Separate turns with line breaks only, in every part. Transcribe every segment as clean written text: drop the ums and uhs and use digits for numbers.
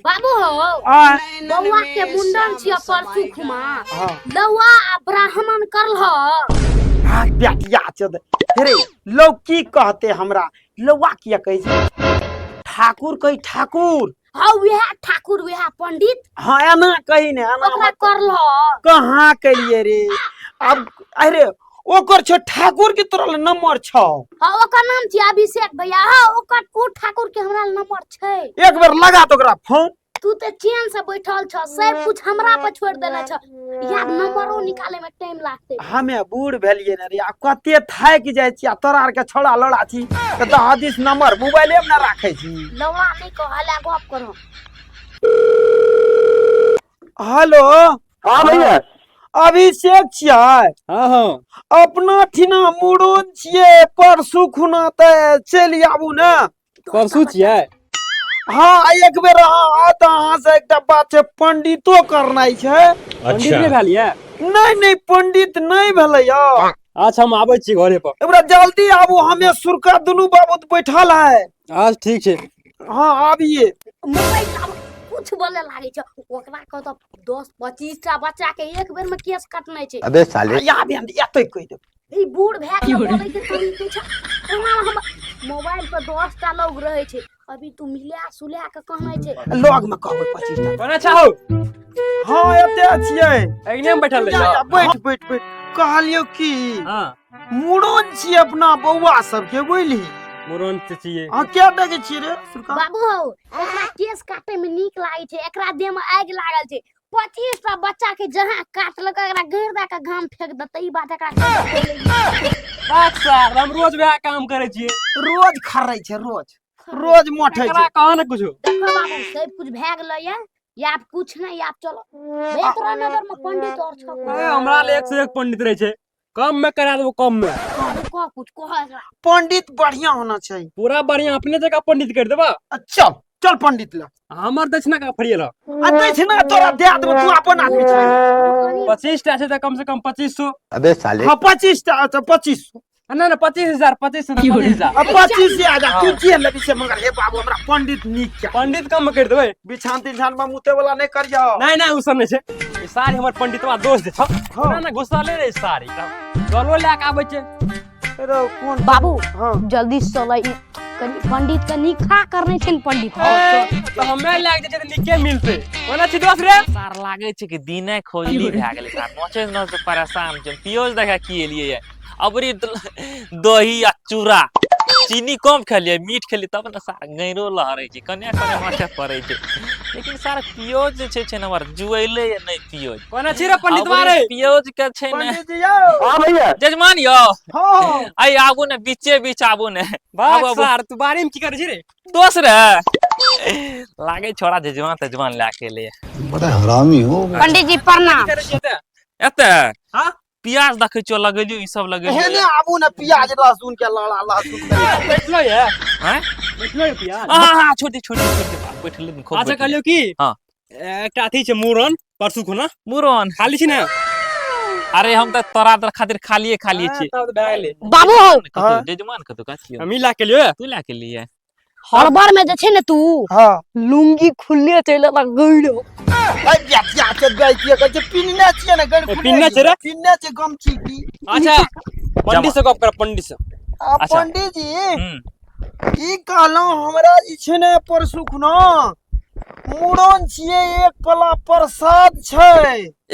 बाबू हो बउआ के मुंडन छिय परसू खुमा लौआ आ ब्राह्मण करल
बेटिया चोद रे लौकी कहते हमरा लौआ किया कहे छै ठाकुर कही ठाकुर
हाँ वह ठाकुर वह पंडित
हाँ एना कही ने
ओकरा करल
कहाँ कलिए रे अब अरे ओकर छ ठाकुर के तोरा नंबर छ
हाँ ओकर नाम छी अभिषेक भैया हाँ ओकर को ठाकुर के हमरा नंबर छै
एक बार लगा तो ओकरा फोन
तू ते चैन से बैठल छ सब कुछ हमरा पर छोड़ देले छ या नंबरो निकाले में टाइम लागते
हमे बूढ़ भेलिए न रे आ कते थाक जाय छी आ तोरा आर के छोड़ा लड़ा छी त हदिस नंबर मोबाइले में ना राखे छी
लौड़ा नहीं कहला गप करो
हेलो
हाँ भैया
अभिषेक छियै
हाँ हाँ
अपना ठिना मुड़न छियै परसू खुना त चलि आबू ने
परसू छियै
हाँ एक बेर अहाँ से एकटा बात छै पंडितो करनाइ छै
पंडित नहीं भेल ये
नहीं पंडित नहीं भेलै या
अच्छा हम आबै छी घरे पर
एकरा जल्दी आबू हमे सुरका दुनू बाबू बैठल है
आज ठीक छै
हाँ आबिए
मोबाइल कुछ बोले लागे छ ओकरा को तो 10 25 टा बच्चा के एक बेर में केस कटने छै
अबे साले
याद एतै कहि दे
ई बूढ़ भए के बोले के तरीके छ ओना हम मोबाइल पर 10 टा लोग रहे छै अभी तू मिला सुला के कहने छै
लॉग में कहबै 25 टा
कोना चाहो
हाँ एते छियै
एने में बैठल
जा,
रह
बैठ कहलियो की
हां
मुड़न छी अपना बौआ सब के बोली
मुरन छियै
हां क्या देखे छी रे सुरका
बाबू हो एकरा केस काटे में नीक लागे छै एकरा देह में आग लागल छै 25 टा बच्चा के जहां काटलक एकरा घेर दा के घाम फेंक देतै ई बात एकरा
बात सर हम रोज वह काम करे छियै
रोज खरै छै रोज मोठै
एकरा
छै
कहां न कुछो
देखो बाबू सब कुछ भए गेलै या आप कुछ नहीं आप चलो बेतरा नगर में पंडित और छ
हमरा ले 1 से 1 पंडित रहे छै कम में करा देबो कम में
को कुछ कह
पंडित बढ़िया होना चाहिए
पूरा बढ़िया अपने जगह पंडित कर देबा
चल पंडित ला
हमर दक्षिणा का फरियल
दक्षिणा तोरा दे देबो तू अपन आदमी छै
25 टा छै त कम से कम 2500
अबे साले
हां 25 टा तो 25
ना 25000 25000
अब 25,000 तू जे लेबी से मगर हे बाबू हमरा पंडित नीक क्या
पंडित कम में कर देबै
बिछान तिछान में मुते वाला नहीं करियो
नहीं उ सब नहीं छै ई सारी हमर पंडितवा दोस्त दे छ ना गुस्सा ले रे सारी चलो ले के आबै छै
रे कोन
बाबू
हां
जल्दी चलै कनी पंडित के निखा करने छै पंडित
तो हमरा लाग जे निके मिलते ओना छी दोस्त रे
सार लागे छै कि दिने खोजली भए गेलै सार नोचे न से परेशान छै पियोज देखा की एलिए ये अबरी दही आ चूड़ा चीनी कम खेलिए मीठ खेली तब न सार गैरो लहरै छै कने माथे पड़ै छै लेकिन सार पियोज जे छै न हमर जुएले नहीं पियोज
ओना छी रे पंडितवा रे
पियोज के छै न
पंडित जी यौ
हाँ भैया
जजमान यो
हां
आई आबू ने बीच आबू ने
बाप सार तू बारी में की करे छी रे
दोस्त रे लागे छोड़ा जजमान लाके ले
बड़ा हरामी हो
पंडित जी प्रणाम
करे छी त
एते
हां
प्याज देखै छियो लगेलियो ई सब लगेलियो
हेने आबू ना प्याज लहसुन के लड़ा लहसुन
बैठलो ये
हैं
बैठलो ये पिया
हां छोटी बैठले खूब
अच्छा कहलियो की
हां
एकटा अथी छै मुरन परसू खुना
मुरन
खाली छी ना
अरे हम त तोरा खातिर खालिए छी
तब भए गेलै
बाबू हो
कतो जजमान कतो काछियो
हम ला के लियो
तू ला के लिए
हड़बड़ में जे छै ने तू
हां
लुंगी खुले चले ला गइलो
ए बिया के गई के कहै पिन्ने छिए ने गड़
पिन्ने छै रे
पिन्ने छै गमछी की
अच्छा पंडित से गप कर पंडित से
अच्छा।
पंडित जी ई कहलौ हमरा ई छै ने परसू खुना मुड़न छिए एक पला प्रसाद छै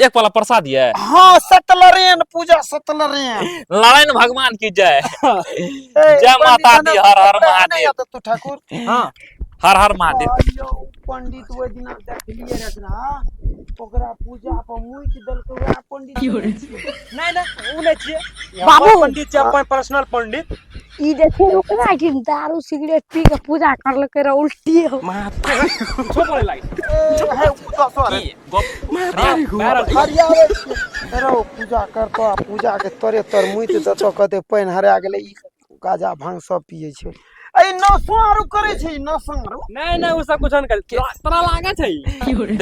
एक पाला प्रसाद ये
हां सतलरेन पूजा सतलरेन
नारायण भगवान की जय जय माता दी हर हर महादेव
तू ठाकुर
हां
हर हर महादेव
आइयो पंडित ओइ दिना देखलिए रखना ओकरा पूजा पर मुई के दल के वह पंडित
नहीं उ नहीं छिए
बाबू।
पंडित छै अपन पर्सनल पंडित
ई जे छै ओकरा कि दारू सिगरेट पी के पूजा करलकै रे उल्टी हो
छो पड़े लागे
है उतर
की गप
हरियावे रो पूजा करतो पूजा के तोरे तर मुई ते दतो कते पाइन हरा गेले ई गाजा भांग सब पिए छै ए नसो आरो करे छै नसो आरो
नहीं उ सब कुछ न कर तोरा लागे छै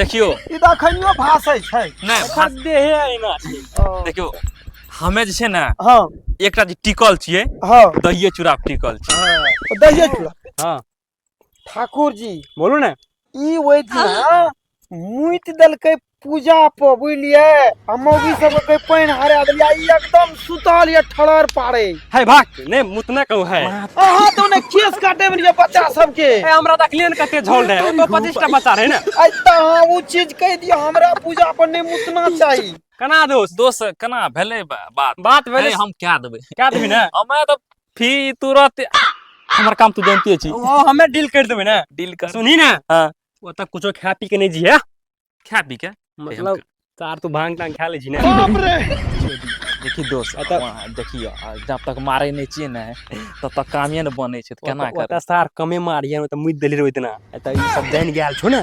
देखियो
ई दखनियो भाषै छै
नहीं
खद्दे है एना छै
देखियो हमे जे छै ना
हां
एकटा जे टिकल छिए
हां
दहिए चूड़ा टिकल छै
दहिए चूड़ा
हां
ठाकुर जी
बोलू ना
ई ओइ दिना मुइत देलकै पूजा पर बुझलिए मौगी सब के पाइन हरा देलिया ई एकदम सुतल ये ठड़र पारे
है भाग ने मुतना कहू है
अहाँ तो ने केस काटे में बच्चा सब के
ए हमरा देखलिए न कते झोल रहे तो 25 टा बच्चा रहे ना
ऐता वो चीज कह दिया हमरा पूजा पर नहीं मुतना चाहिए
कना दोस्त
दोस्त कना भेले बात
बात भेले
हम क्या देबे
क्या देबी ना
हमें तो फिर तुरंत हमर काम तू जानती छी
ओ हमें डील कर देबे ना
डील कर
सुनी ना
हां
वो तक कुछो खा पी के नहीं जी है
क्या पी के
मतलब चार तू भांग टांग खा ले जी ना
बाप रे
देखी दोस्त देखियो जब तक मारे नहीं चाहिए ना तब तक कामिए न बने छै त केना कर
ओता सार कमे मारिया त मुद देली रे इतना एता ई सब जान गेल छो ना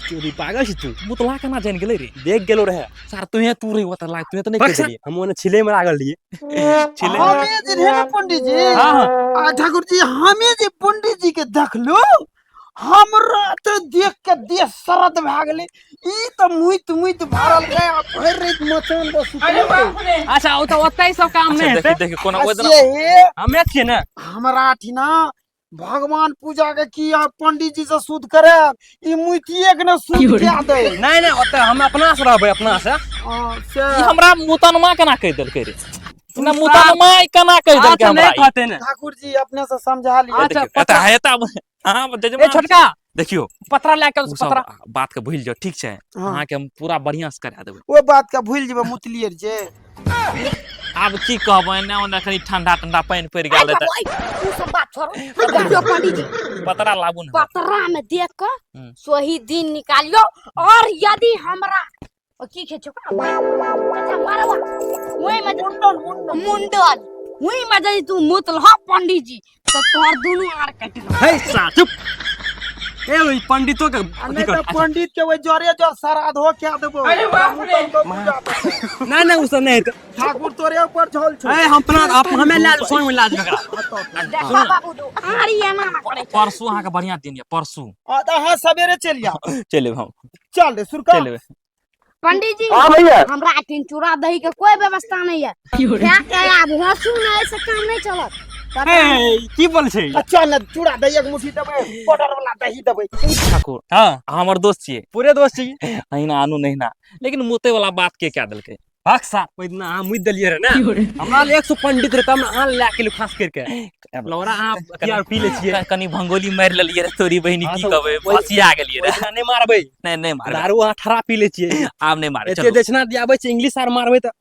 चोरी पागल छी तू
मुतला केना जान गेले रे
देख गेलो रहे
सर तू रही होता लाग तू तो नहीं कर दिए
हम ओने छिले में लागल लिए
छिले
हमें जे रहे ना पंडित जी
हां हां
आ ठाकुर जी हमें जे पंडित जी के देखलो हमरा तो देख के देह सरद भ गेले ई त मुइत मुइत भरल गए आ भर रात मचान पर सुतले
अच्छा ओ त ओतै सब काम नहीं
देखी
है
देखी कोना ओदना
ये
हमें छिए ना
हमरा ठिना भगवान पूजा के की आप पंडित जी से शुद्ध करे ई मुइतिए के न शुद्ध क्या दे
नहीं नहीं ओतै हम अपना से रहबे अपना से
ई हमरा मुतनमा केना कह देलकै रे ना मुतनमा केना कह देलकै
अच्छा
हमरा
नहीं कहते ना
ठाकुर जी अपने से समझा लिया
अच्छा,
अच्छा हेता हां
ए
जजमान
छोटका
देखियो
पत्रा लेके
उ
उस
सब
पत्रा
बात के भूल जाओ ठीक छै
हाँ।
अहाँ के हम पूरा बढ़िया से करा देबै
वो बात का भूल जेबे मुतलियर जे
आब की कहबै ना ओना कनी ठंडा ठंडा पानी पड़ गेल त
तू सब बात छोड़ो देखियो पंडित जी
पतरा लाबू ना
पतरा में देख कर सही दिन निकालियो और यदि हमरा ओ की खे छो अच्छा मारवा ओई में मुंडन ओई में यदि तू मुतल हो पंडित जी तो तोहर दोनों आर कट गयो
हे सा चुप ए ओई पंडितो के
नहीं तो पंडित के वो जोरे जो श्राद्ध हो क्या देबो अरे बाप रे
नहीं नहीं उस नहीं तो
ठाकुर तोरे ऊपर झोल छो
ए हम अपना आप हमें लाल सोई में लाज बकरा
देखो बाबू दो आरिया ना पड़े
परसू अहाँ के बढ़िया दिन ये परसू
हां सवेरे चलिया
चले हम
चल रे सुरका
चले
पंडित जी
हाँ भैया
हमरा तीन चूड़ा दही के कोई व्यवस्था नहीं है क्या क्या अब हसू ना ऐसे काम नहीं चलत
ए की बोल छै
अच्छा न चूड़ा दही एक मुट्ठी देबे पाउडर वाला दही देबे
ठाकुर
हां
हमर दोस्त छियै
पूरे दोस्त छी
अहिना आनू नहीं ना लेकिन मुते वाला बात के क्या देलकै
भाग सा ओइ दिन आ मुद दलिए रे ना हमरा ले 100 पंडित रे तब आ ला के खास करके लौरा आ यार पी ले छिए
कनी भंगोली मार लेलिए रे तोरी बहिनी
हाँ,
की
तो
कहबै
वही-
फसिया गेलिए रे
नहीं मारबै
नहीं नहीं मार
दारू आ ठरा पी ले छिए
आब नहीं मारे
एते दक्षिणा दियाबै छै इंग्लिश आर मारबै त